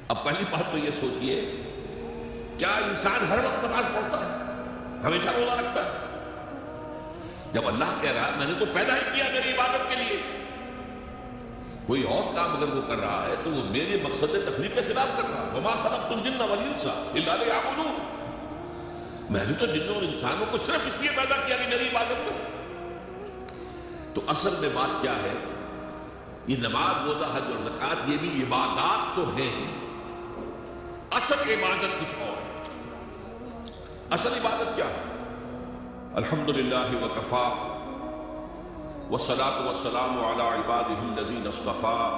اب پہلی بات تو یہ سوچئے، کیا انسان ہر وقت نماز پڑھتا ہے؟ ہمیشہ روزہ رکھتا ہے؟ جب اللہ کہہ رہا ہے میں نے تو پیدا ہی کیا میری عبادت کے لیے، کوئی اور کام اگر وہ کر رہا ہے تو وہ میرے مقصد تخلیق کے خلاف کر رہا ہے۔ وَمَا خَلَقْتُ الْجِنَّ وَالْإِنسَ إِلَّا لِيَعْبُدُونِ، میں نے تو جنوں اور انسانوں کو صرف اس لیے پیدا کیا کہ میری عبادت کرو۔ تو اصل میں بات کیا ہے؟ یہ نماز، روزہ، حج اور زکوٰۃ یہ بھی عبادات تو ہیں، اصل عبادت کچھ اور ہے۔ اصل عبادت کیا ہے؟ الحمدللہ وکفا والصلاة والسلام علی عبادہ الذین اصطفیٰ،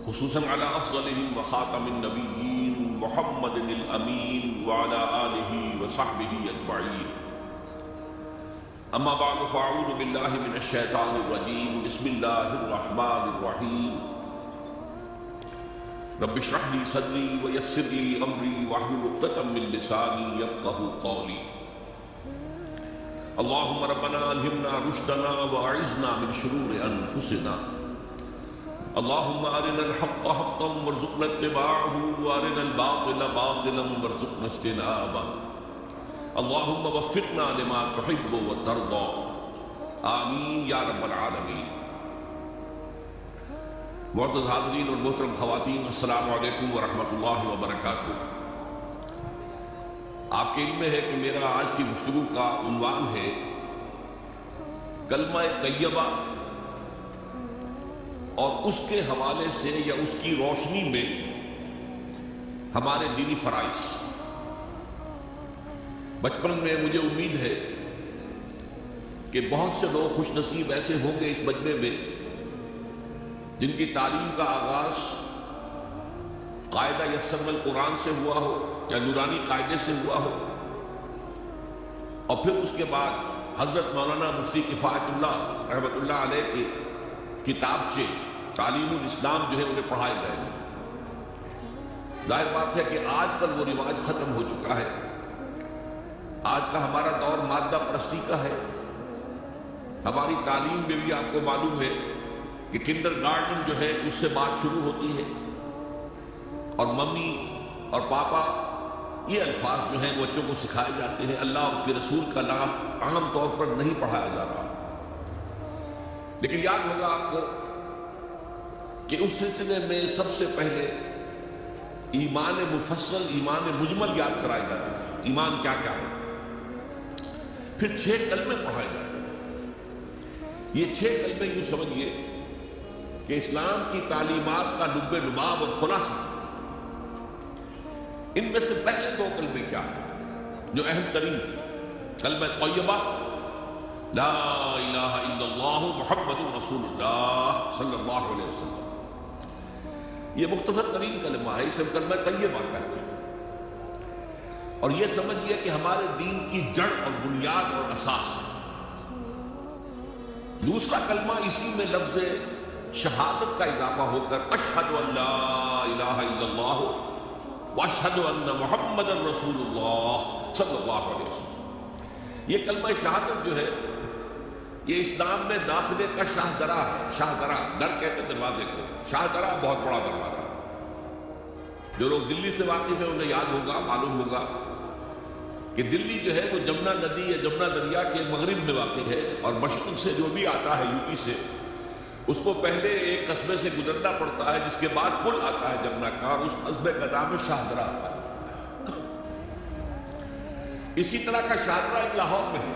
خصوصاً علی افضلہم وخاتم النبیین محمد الامین وعلی آلہ وصحبہ اجمعین۔ اما بعد فاعوذ باللہ من الشیطان الرجیم، بسم اللہ الرحمن الرحیم۔ رب اشرح لي صدری ویسر لي امری واحلل عقدۃ من لسانی یفقہوا قولی۔ اللہم ربنا الہمنا رشدنا واعذنا من شرور انفسنا، اللہم ارنا الحق حقا وارزقنا اتباعہ وارنا الباطل باطلا وارزقنا اجتنابہ، اللہم وفقنا لما تحب وترضى، آمین یا رب العالمین۔ معزز حاضرین اور محترم خواتین، السلام علیکم ورحمۃ اللہ وبرکاتہ۔ آپ کے علم میں ہے کہ میرا آج کی گفتگو کا عنوان ہے کلمہ طیبہ، اور اس کے حوالے سے یا اس کی روشنی میں ہمارے دینی فرائض۔ بچپن میں مجھے امید ہے کہ بہت سے لوگ خوش نصیب ایسے ہوں گے اس مجمع میں جن کی تعلیم کا آغاز قاعدہ یسر القرآن سے ہوا ہو یا نورانی قاعدے سے ہوا ہو، اور پھر اس کے بعد حضرت مولانا مفتی کفایت اللہ رحمۃ اللہ علیہ کے کتابچے تعلیم الاسلام جو ہے انہیں پڑھائے گئے ہیں۔ ظاہر بات ہے کہ آج کل وہ رواج ختم ہو چکا ہے۔ آج کا ہمارا دور مادہ پرستی کا ہے۔ ہماری تعلیم میں بھی آپ کو معلوم ہے کہ کنڈر گارڈن جو ہے اس سے بات شروع ہوتی ہے، اور ممی اور پاپا یہ الفاظ جو ہیں بچوں کو سکھائے جاتے ہیں۔ اللہ اور اس کے رسول کا نام عام طور پر نہیں پڑھایا جا رہا، لیکن یاد ہوگا آپ کو کہ اس سلسلے میں سب سے پہلے ایمان مفصل، ایمان مجمل یاد کرائے جاتے تھے۔ ایمان کیا کیا ہے؟ پھر 6 کلمے پڑھائے جاتے تھے۔ یہ 6 کلمے یوں سمجھیے کہ اسلام کی تعلیمات کا لب لباب اور خلاصہ۔ ان میں سے پہلے 2 کلمے کیا ہیں جو اہم ترین ہیں؟ کلمہ طیبہ لا الہ الا اللہ محمد رسول اللہ صلی اللہ علیہ وسلم، یہ مختصر ترین کلمہ ہے، اسے کلمہ طیبہ کہتے ہیں۔ اور یہ سمجھیے کہ ہمارے دین کی جڑ اور بنیاد اور اساس ہے۔ دوسرا کلمہ اسی میں لفظ شہادت کا اضافہ ہو کر اشہد ان لا الہ الا اللہ واشہد ان محمد رسول اللہ صلی اللہ علیہ وسلم۔ یہ کلمہ شہادت جو ہے یہ اسلام میں داخلے کا شاہ درا ہے۔ شاہ درا، در کہتے ہیں دروازے کو، شاہ درا بہت بڑا دروازہ۔ جو لوگ دلی سے واقف ہیں انہیں یاد ہوگا، معلوم ہوگا کہ دلی جو ہے وہ جمنا ندی یا جمنا دریا کے مغرب میں واقع ہے، اور مشرق سے جو بھی آتا ہے یو پی سے، اس کو پہلے ایک قصبے سے گزرنا پڑتا ہے جس کے بعد پل آتا ہے جمنا کا، اور اس قصبے کا نام ہے شاہ درا۔ اسی طرح کا شاہ درا ایک لاہور میں ہے۔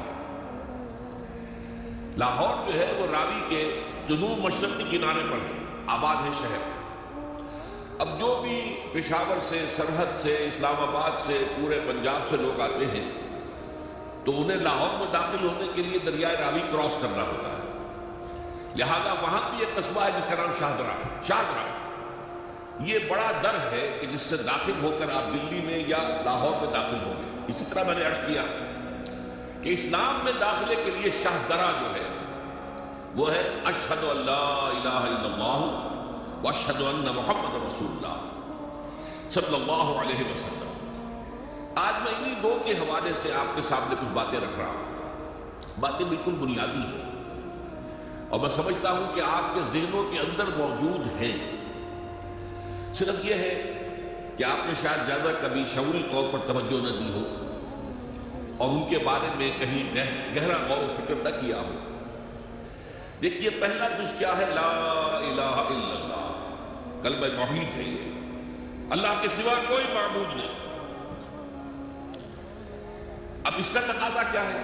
لاہور جو ہے وہ راوی کے جنوب مشرقی کنارے پر ہے، آباد ہے شہر۔ اب جو بھی پشاور سے، سرحد سے، اسلام آباد سے، پورے پنجاب سے لوگ آتے ہیں تو انہیں لاہور میں داخل ہونے کے لیے دریائے راوی کراس کرنا ہوتا ہے، لہذا وہاں بھی ایک قصبہ ہے جس کا نام شاہ درا ہے۔ شاہ درا یہ بڑا در ہے کہ جس سے داخل ہو کر آپ دلی میں یا لاہور میں داخل ہوں گے۔ اسی طرح میں نے عرض کیا کہ اسلام میں داخلے کے لیے شاہ درا جو ہے وہ ہے اشہد ان لا الہ الا اللہ واشہد ان محمد رسول اللہ صلی اللہ علیہ وسلم۔ آج میں انہی 2 کے حوالے سے آپ کے سامنے کچھ باتیں رکھ رہا ہوں۔ باتیں بالکل بنیادی ہیں، اور میں سمجھتا ہوں کہ آپ کے ذہنوں کے اندر موجود ہیں، صرف یہ ہے کہ آپ نے شاید زیادہ کبھی شعوری طور پر توجہ نہ دی ہو اور ان کے بارے میں کہیں گہرا غور و فکر نہ کیا ہو۔ دیکھیے پہلا جز کیا ہے؟ لا الہ الا اللہ، کلمہ توحید ہے یہ، اللہ کے سوا کوئی معبود نہیں۔ اب اس کا تقاضا کیا ہے؟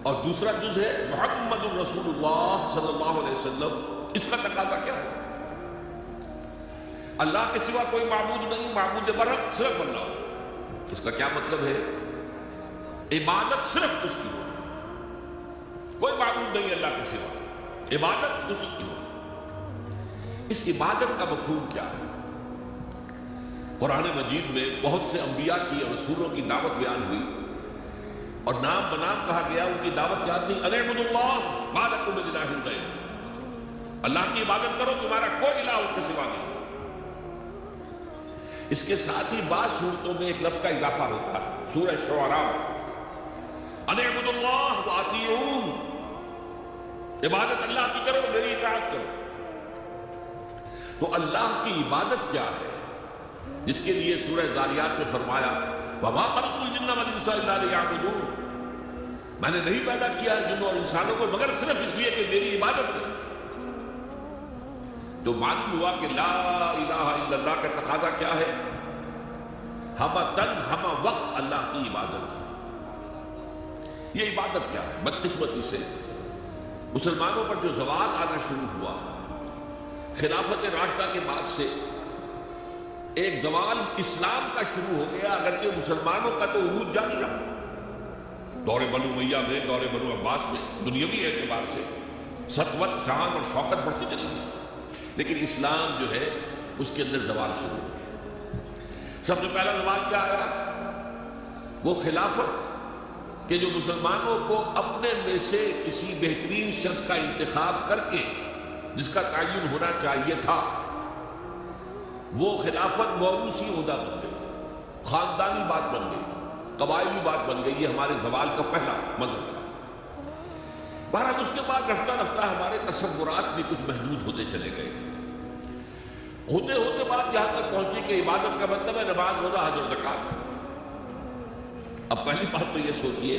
اور دوسرا جز ہے محمد الرسول اللہ صلی اللہ علیہ وسلم، اس کا تقاضا کیا ہے؟ اللہ کے سوا کوئی معبود نہیں، معبود برحق صرف اللہ۔ اس کا کیا مطلب ہے؟ عبادت صرف اس کی ہوگی، کوئی معبود نہیں اللہ کے سوا، عبادت اسی کی ہوگی۔ اس عبادت کا مفہوم کیا ہے؟ قرآن مجید میں بہت سے انبیاء کی اور رسولوں کی دعوت بیان ہوئی اور نام بنام کہا گیا، ان کی دعوت کیا تھی؟ ان اعبدوا اللہ ما لکم من الہ غیرہ، اللہ کی عبادت کرو، تمہارا کوئی الہ اس کے سوا نہیں۔ اس کے ساتھ ہی بعض صورتوں میں ایک لفظ کا اضافہ ہوتا ہے، سورہ شعراء میں ان اعبدوا اللہ واطیعون، عبادت اللہ کی کرو، میری اطاعت کرو۔ تو اللہ کی عبادت کیا ہے جس کے لیے سورہ ذاریات میں فرمایا وَمَا خَلَقْتُ الْجِنَّ وَالْإِنسَ إِلَّا لِيَعْبُدُونَ، میں نے نہیں پیدا کیا ہے جنوں اور انسانوں کو مگر صرف اس لیے کہ میری عبادت کریں۔ تو معلوم ہوا کہ لا الہ الا اللہ کا تقاضا کیا ہے؟ ہمہ تن ہمہ وقت اللہ کی عبادت ہے۔ یہ عبادت کیا ہے؟ بدقسمتی سے مسلمانوں پر جو زوال آنا شروع ہوا خلافت راشدہ کے بعد سے، ایک زوال اسلام کا شروع ہو گیا، اگرچہ مسلمانوں کا تو عروج جاری رہا۔ دور بنو امیہ میں، دور بنو عباس میں دنیاوی اعتبار سے سطوت، شان اور شوکت بڑھتی چلی گئی، لیکن اسلام جو ہے اس کے اندر زوال شروع ہو گیا۔ سب سے پہلا زوال کیا آیا؟ وہ خلافت کہ جو مسلمانوں کو اپنے میں سے کسی بہترین شخص کا انتخاب کر کے جس کا تعین ہونا چاہیے تھا، وہ خلافت موروثی عہدہ بن گئی، خاندانی بات بن گئی، قبائلی بات بن گئی۔ یہ ہمارے زوال کا پہلا منظر تھا۔ بہرحال اس کے بعد رفتہ رفتہ ہمارے تصورات بھی کچھ محدود ہوتے چلے گئے، ہوتے ہوتے بات یہاں تک پہنچی کہ عبادت کا مطلب ہے نماز، روزہ، حج اور زکوٰۃ۔ اب پہلی بات تو یہ سوچئے،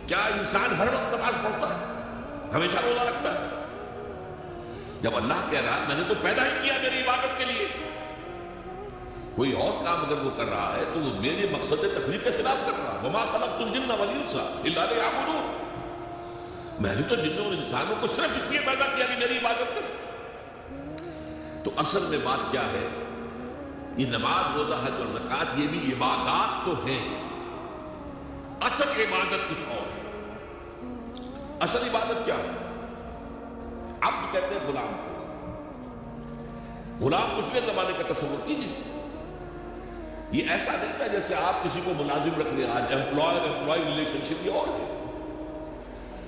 کیا انسان ہر وقت نماز پڑھتا ہے، ہمیشہ روزہ رکھتا ہے؟ جب اللہ کہہ رہا ہے میں نے تو پیدا ہی کیا میری عبادت کے لیے، کوئی اور کام اگر وہ کر رہا ہے تو وہ میرے مقصد تخلیق کے خلاف کر رہا ہے۔ وَمَا خَلَقْتُ الْجِنَّ وَالْإِنسَ إِلَّا لِيَعْبُدُونَ، میں نے تو جنوں اور انسانوں کو صرف اس لیے پیدا کیا کہ میری عبادت کریں۔ تو اصل میں بات کیا ہے؟ یہ نماز، روزہ، حج اور زکوٰۃ یہ بھی عبادات تو ہیں، اصل عبادت کچھ اور ہے۔ اصل عبادت کیا ہے؟ عبد کہتے ہیں غلام کو۔ غلام پچھلے زمانے کا تصور کیجیے، یہ ایسا نہیں تھا جیسے آپ کسی کو ملازم رکھ لیں۔ آج امپلائی ریلیشن شپ یہ اور ہے۔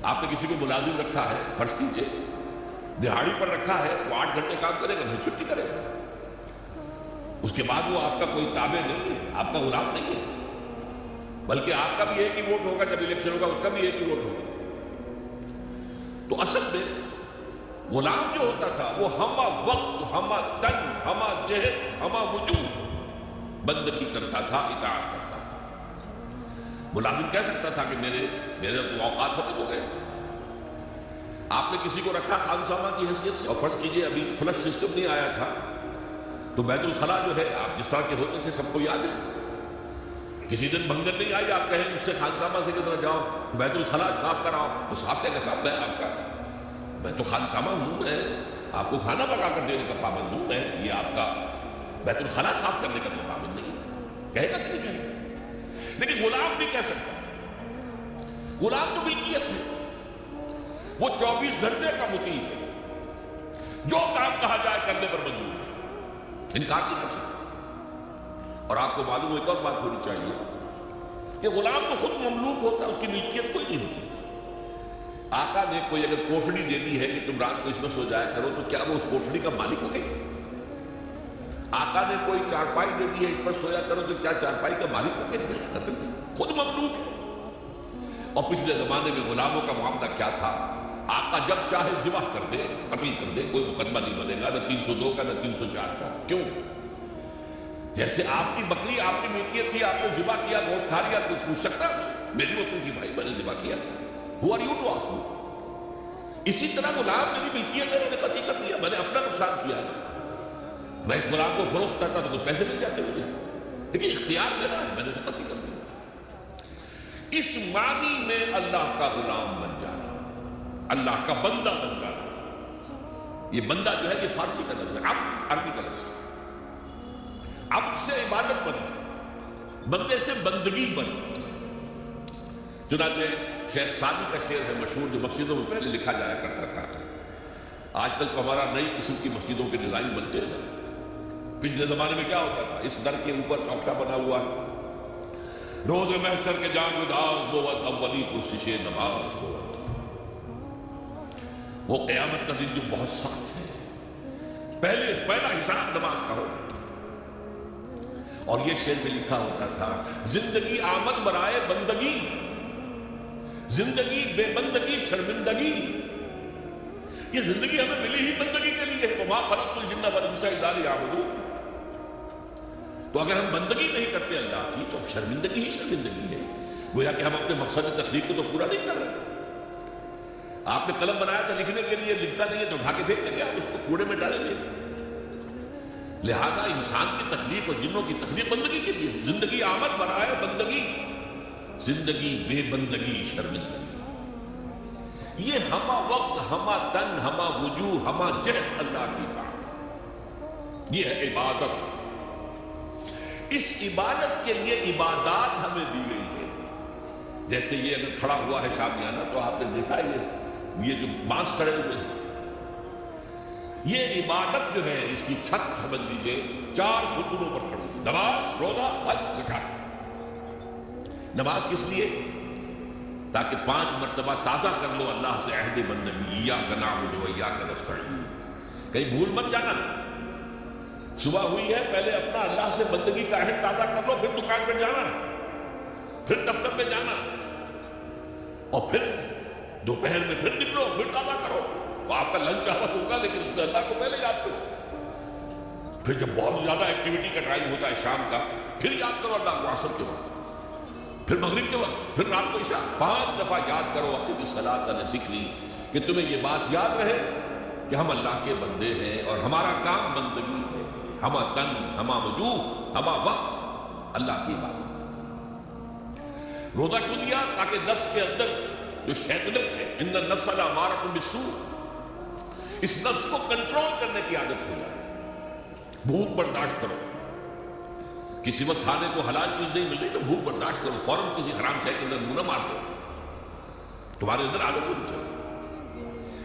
آپ نے کسی کو ملازم رکھا ہے، فرض کیجیے دہاڑی پر رکھا ہے، وہ 8 گھنٹے کام کرے گا، پھر چھٹی کرے گا، اس کے بعد وہ آپ کا کوئی تابع نہیں ہے، آپ کا غلام نہیں ہے، بلکہ آپ کا بھی ایک ہی ووٹ ہوگا، جب الیکشن ہوگا اس کا بھی ایک ہی ووٹ ہوگا۔ تو اصل میں غلام جو ہوتا تھا وہ ہمہ وقت، ہمہ تن، ہمہ جہد، ہمہ وجود بندگی کرتا تھا، اطاعت کرتا تھا۔ ملازم کہہ سکتا تھا کہ میرے تو اوقات ختم ہو گئے۔ آپ نے کسی کو رکھا خانسامہ کی حیثیت سے، اور فرض کیجئے ابھی فلش سسٹم نہیں آیا تھا تو بیت الخلاء جو ہے آپ جس طرح کے ہوتے تھے سب کو یاد ہے، کسی دن بھنگر نہیں آئی، آپ کہیں اس سے خانسامہ سے کدھر جاؤ بیت الخلاء صاف کراؤ، وہ صاف کہہ کہ صاحب میں آپ کا میں تو خانسامہ ہوں، میں آپ کو کھانا پکا کر دینے کا پابند ہوں، میں یہ آپ کا بیت الخلاء صاف کرنے کا تو پابند نہیں، کہے گا کہ نہیں کہے گا۔ لیکن غلام نہیں کہہ سکتا، غلام تو ملکیت ہے، وہ 24 گھنٹے کا مطیع ہے، جو کام کہا جائے کرنے پر مجبور ہے، انکار نہیں کر سکتا۔ اور آپ کو معلوم ایک اور بات ہونی چاہیے کہ غلام تو خود مملوک ہوتا ہے، اس کی ملکیت کوئی نہیں ہوتی۔ آقا نے کوئی اگر کوٹھڑی دے دی ہے کہ تم رات کو اس میں سو جایا کرو تو کیا وہ اس کوٹھڑی کا مالک ہو گئی؟ آقا نے کوئی چارپائی دے دی ہے اس پر سویا کرو تو کیا چارپائی کا مالک ہو گئی؟ خود مملوک ہے۔ اور پچھلے زمانے میں غلاموں کا معاملہ کیا تھا؟ آقا جب چاہے ذبح کر دے، قتل کر دے، کوئی مقدمہ نہیں بنے گا، نہ 302 کا نہ 304 کا۔ کیوں؟ جیسے آپ کی بکری آپ کی ملکیت تھی، آپ نے ذبح کیا، گوشت کھا لیا، کوئی پوچھ سکتا ہے؟ میری بکری تھی بھائی، میں نے ذبح کیا، Who are you to ask me؟ اسی طرح غلام میری ملکیت ہے، انہوں نے قتل کر دیا، میں نے اپنا نقصان کیا، میں اس غلام کو فروخت کرتا تو کچھ پیسے مل جاتے مجھے، لیکن اختیار میرا ہے، میں نے اسے قتل کر دیا۔ اس معنی میں اللہ کا غلام بن جانا، اللہ کا بندہ بن جانا۔ یہ بندہ جو ہے یہ فارسی کا لفظ ہے، عبد عربی کا لفظ ہے۔ عبد سے عبادت بن، بندے سے بندگی بن۔ چنانچہ شیخ سعدی کا شعر ہے مشہور، جو مسجدوں میں پہلے لکھا جایا کرتا تھا۔ آج کل تو ہمارا نئی قسم کی مسجدوں کے ڈیزائن بنتے ہیں۔ پچھلے زمانے میں کیا ہوتا تھا؟ اس در کے اوپر چوکٹا بنا ہوا ہے، روز محشر کے جان گداز بوت اولی پرسش نماز بوت۔ وہ قیامت کا دن جو بہت سخت ہے، پہلا حساب نماز کا ہوگا۔ اور یہ شعر میں لکھا ہوتا تھا، زندگی آمد برائے بندگی، زندگی بے بندگی شرمندگی۔ یہ زندگی ہمیں ملی ہی بندگی کے لیے ہے، وما خلقت الجن والانس الا لیعبدون۔ تو اگر ہم بندگی نہیں کرتے اللہ کی تو شرمندگی ہی شرمندگی ہے، گویا کہ ہم اپنے مقصد تخلیق کو تو پورا نہیں کر رہے۔ آپ نے قلم بنایا تھا لکھنے کے لیے، لکھتا نہیں ہے تو اٹھا کے پھینک دیں گے، آپ اس کو کوڑے میں ڈالیں گے۔ لہذا انسان کی تخلیق اور جنوں کی تخلیق بندگی کے لیے، زندگی آمد برائے بندگی، زندگی بے بندگی شرمندگی۔ یہ ہما وقت، ہما تن، ہما وجوہ، ہما جہد اللہ کی اطاعت، یہ ہے عبادت۔ اس عبادت کے لیے عبادات ہمیں دی گئی ہے۔ جیسے یہ اگر کھڑا ہوا ہے شامیانہ تو آپ نے دیکھا یہ جو بانس کھڑے ہوئے ہیں، یہ عبادت جو ہے اس کی چھت سمجھ لیجیے 4 ستونوں پر کھڑی ہے، نماز، روزہ، حج، زکات۔ نماز کس لیے؟ تاکہ 5 مرتبہ تازہ کر لو اللہ سے عہد بندگی، ایاک نعبد و ایاک نستعین۔ کہیں بھول مت جانا، صبح ہوئی ہے پہلے اپنا اللہ سے بندگی کا عہد تازہ کر لو، پھر دکان پہ جانا، پھر دفتر میں جانا، اور پھر دوپہر میں پھر نکلو، پھر تازہ کرو۔ تو آپ کا لنچ آور ہوگا لیکن اس میں اللہ کو پہلے یاد کرو۔ پھر جب بہت زیادہ ایکٹیویٹی کا ٹائم ہوتا ہے شام کا، پھر یاد کرو اللہ کو عصر کے وقت، پھر مغرب کے وقت، پھر رات کو عشاء، 5 دفعہ یاد کرو اقم الصلاۃ لذکری، کہ تمہیں یہ بات یاد رہے کہ ہم اللہ کے بندے ہیں اور ہمارا کام بندگی ہے، ہما تن، ہما وجوہ، ہما وقت اللہ کی عبادت۔ روزہ کیوں دیا؟ تاکہ نفس کے اندر جو شیطنت ہے، ان النفس لامارۃ بالسوء، اس نفس کو کنٹرول کرنے کی عادت ہو جائے۔ بھوک برداشت کرو، کسی وقت کھانے کو حلال چیز نہیں مل رہی تو بھوک برداشت کرو، فوراً کسی حرام شے کے اندر منہ نہ مار دو، تمہارے اندر عادت ہونی چاہیے۔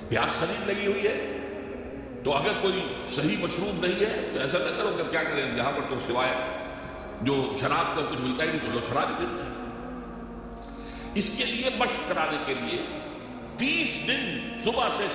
پیاس شدید لگی ہوئی ہے تو اگر کوئی صحیح مشروب نہیں ہے تو ایسا نہ کرو کہ کیا کریں، یہاں پر تو سوائے جو شراب کا کچھ ملتا ہی نہیں تو لوگ شراب ہی پیتے ہیں۔ اس کے لیے مشق کرانے کے لیے 30 دن صبح سے